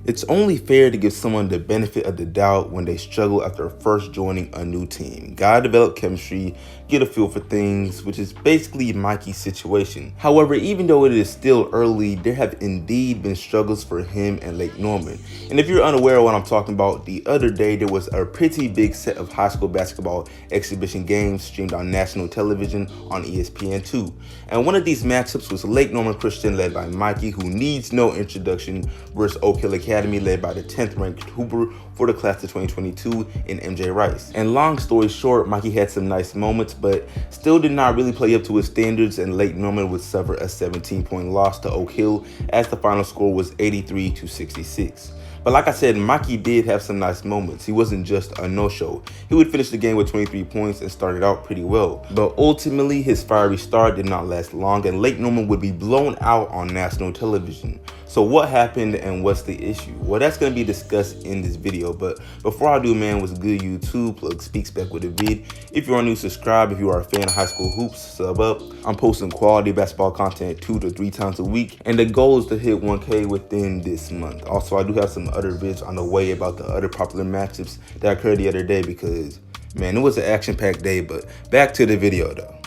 It's only fair to give someone the benefit of the doubt when they struggle after first joining a new team. Gotta develop chemistry, get a feel for things, which is basically Mikey's situation. However, even though it is still early, there have indeed been struggles for him and Lake Norman. And if you're unaware of what I'm talking about, the other day there was a pretty big set of high school basketball exhibition games streamed on national television on ESPN2. And one of these matchups was Lake Norman Christian led by Mikey, who needs no introduction, versus Oak Hill Academy led by the 10th ranked Hooper for the class of 2022 in MJ Rice. And long story short, Mikey had some nice moments, but still did not really play up to his standards, and Lake Norman would suffer a 17-point loss to Oak Hill as the final score was 83-66. But like I said, Mikey did have some nice moments. He wasn't just a no-show. He would finish the game with 23 points and started out pretty well. But ultimately, his fiery start did not last long, and Lake Norman would be blown out on national television. So what happened and what's the issue? Well, that's going to be discussed in this video. But before I do, man, what's good, YouTube? Plug Speaks back with a vid. If you are new, subscribe. If you are a fan of high school hoops, sub up. I'm posting quality basketball content 2 to 3 times a week, and the goal is to hit 1K within this month. Also, I do have some other vids on the way about the other popular matchups that occurred the other day because, man, it was an action-packed day. But back to the video, though.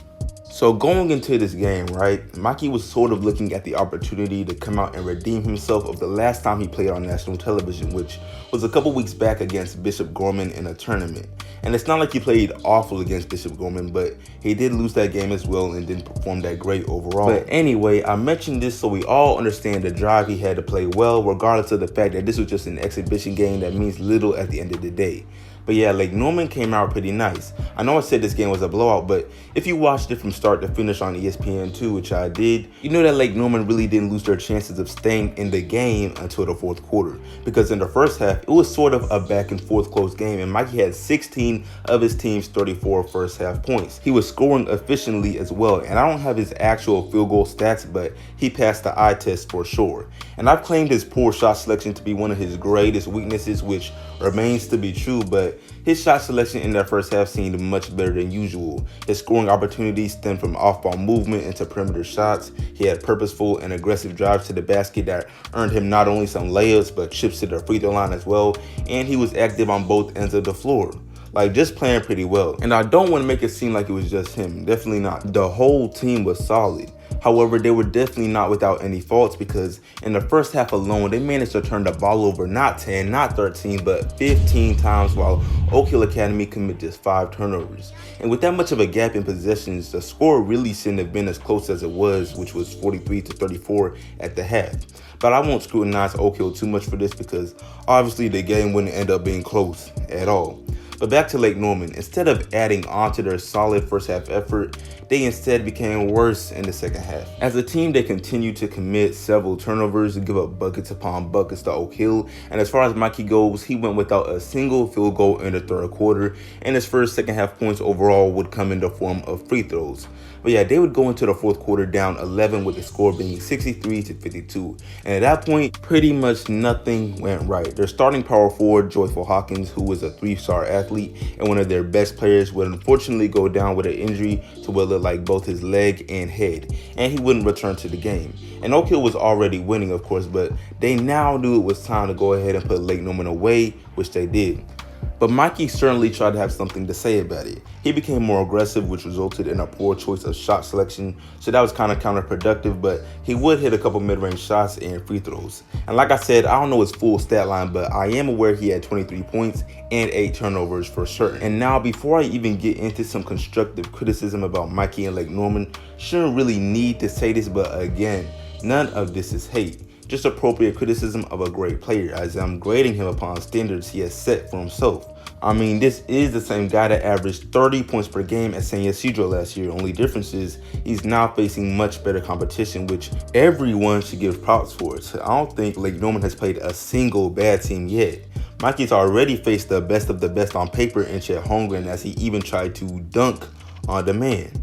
So going into this game, right, Mikey was sort of looking at the opportunity to come out and redeem himself of the last time he played on national television, which was a couple weeks back against Bishop Gorman in a tournament. And it's not like he played awful against Bishop Gorman, but he did lose that game as well and didn't perform that great overall. But anyway, I mentioned this so we all understand the drive he had to play well, regardless of the fact that this was just an exhibition game that means little at the end of the day. But yeah, Lake Norman came out pretty nice. I know I said this game was a blowout, but if you watched it from start to finish on ESPN2, which I did, you know that Lake Norman really didn't lose their chances of staying in the game until the fourth quarter. Because in the first half, it was sort of a back and forth close game, and Mikey had 16 of his team's 34 first half points. He was scoring efficiently as well, and I don't have his actual field goal stats, but he passed the eye test for sure. And I've claimed his poor shot selection to be one of his greatest weaknesses, which remains to be true, but his shot selection in that first half seemed much better than usual. His scoring opportunities stemmed from off-ball movement into perimeter shots. He had purposeful and aggressive drives to the basket that earned him not only some layups, but trips to the free throw line as well, and he was active on both ends of the floor. Like, just playing pretty well. And I don't want to make it seem like it was just him. Definitely not. The whole team was solid. However, they were definitely not without any faults, because in the first half alone, they managed to turn the ball over not 10, not 13, but 15 times, while Oak Hill Academy committed just 5 turnovers. And with that much of a gap in possessions, the score really shouldn't have been as close as it was, which was 43-34 at the half. But I won't scrutinize Oak Hill too much for this, because obviously the game wouldn't end up being close at all. But back to Lake Norman, instead of adding on to their solid first half effort, they instead became worse in the second half. As a team, they continued to commit several turnovers and give up buckets upon buckets to Oak Hill. And as far as Mikey goes, he went without a single field goal in the third quarter, and his first second half points overall would come in the form of free throws. But yeah, they would go into the fourth quarter down 11, with the score being 63-52. And at that point, pretty much nothing went right. Their starting power forward, Joyful Hawkins, who was a 3-star athlete and one of their best players, would unfortunately go down with an injury to what looked like both his leg and head, and he wouldn't return to the game. And Oak Hill was already winning, of course, but they now knew it was time to go ahead and put Lake Norman away, which they did. But Mikey certainly tried to have something to say about it. He became more aggressive, which resulted in a poor choice of shot selection, so that was kind of counterproductive, but he would hit a couple mid-range shots and free throws. And like I said, I don't know his full stat line, but I am aware he had 23 points and 8 turnovers for certain. And now, before I even get into some constructive criticism about Mikey and Lake Norman, shouldn't really need to say this, but again, none of this is hate. Just appropriate criticism of a great player, as I'm grading him upon standards he has set for himself. I mean, this is the same guy that averaged 30 points per game at San Ysidro last year. Only difference is he's now facing much better competition, which everyone should give props for. So I don't think Lake Norman has played a single bad team yet. Mikey's already faced the best of the best on paper in Chet Holmgren, as he even tried to dunk on the man.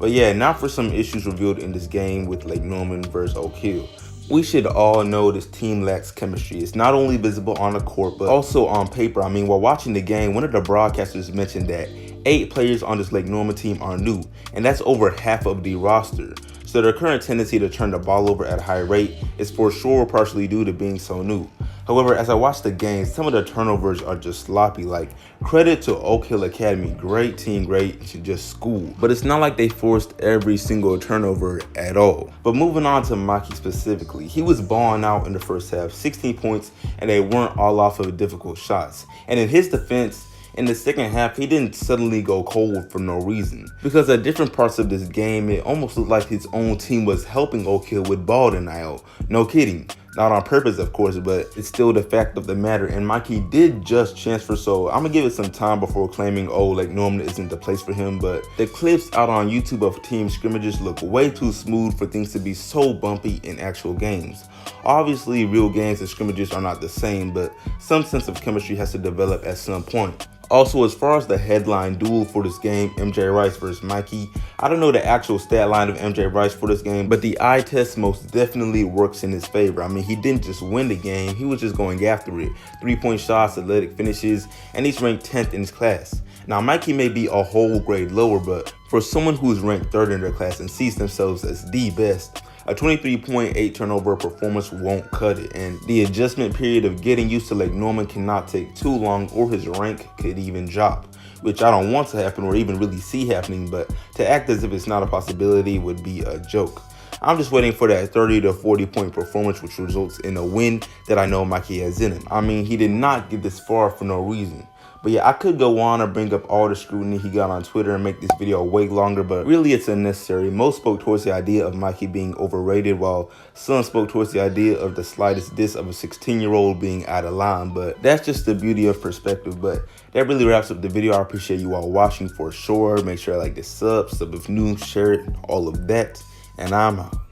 But yeah, now for some issues revealed in this game with Lake Norman versus Oak Hill. We should all know this team lacks chemistry. It's not only visible on the court, but also on paper. I mean, while watching the game, one of the broadcasters mentioned that 8 players on this Lake Norman team are new, and that's over half of the roster. So their current tendency to turn the ball over at a high rate is for sure partially due to being so new. However, as I watch the game, some of the turnovers are just sloppy. Like, credit to Oak Hill Academy, great team, great to just school. But it's not like they forced every single turnover at all. But moving on to Mikey specifically, he was balling out in the first half, 16 points, and they weren't all off of difficult shots. And in his defense, in the second half, he didn't suddenly go cold for no reason. Because at different parts of this game, it almost looked like his own team was helping Oak Hill with ball denial. No kidding. Not on purpose, of course, but it's still the fact of the matter. And Mikey did just transfer, so I'm gonna give it some time before claiming, oh, like Norman isn't the place for him. But the clips out on YouTube of team scrimmages look way too smooth for things to be so bumpy in actual games. Obviously, real games and scrimmages are not the same, but some sense of chemistry has to develop at some point. Also, as far as the headline duel for this game, MJ Rice versus Mikey, I don't know the actual stat line of MJ Rice for this game, but the eye test most definitely works in his favor. I mean, he didn't just win the game, he was just going after it. 3-point shots, athletic finishes, and he's ranked 10th in his class. Now, Mikey may be a whole grade lower, but for someone who's ranked 3rd in their class and sees themselves as the best, a 23.8 turnover performance won't cut it, and the adjustment period of getting used to Lake Norman cannot take too long, or his rank could even drop, which I don't want to happen or even really see happening, but to act as if it's not a possibility would be a joke. I'm just waiting for that 30 to 40 point performance which results in a win that I know Mikey has in him. I mean, he did not get this far for no reason. But yeah, I could go on or bring up all the scrutiny he got on Twitter and make this video way longer, but really it's unnecessary. Most spoke towards the idea of Mikey being overrated, while some spoke towards the idea of the slightest diss of a 16-year-old being out of line. But that's just the beauty of perspective. But that really wraps up the video. I appreciate you all watching for sure. Make sure I like this, sub if new, share it, all of that, and I'm out.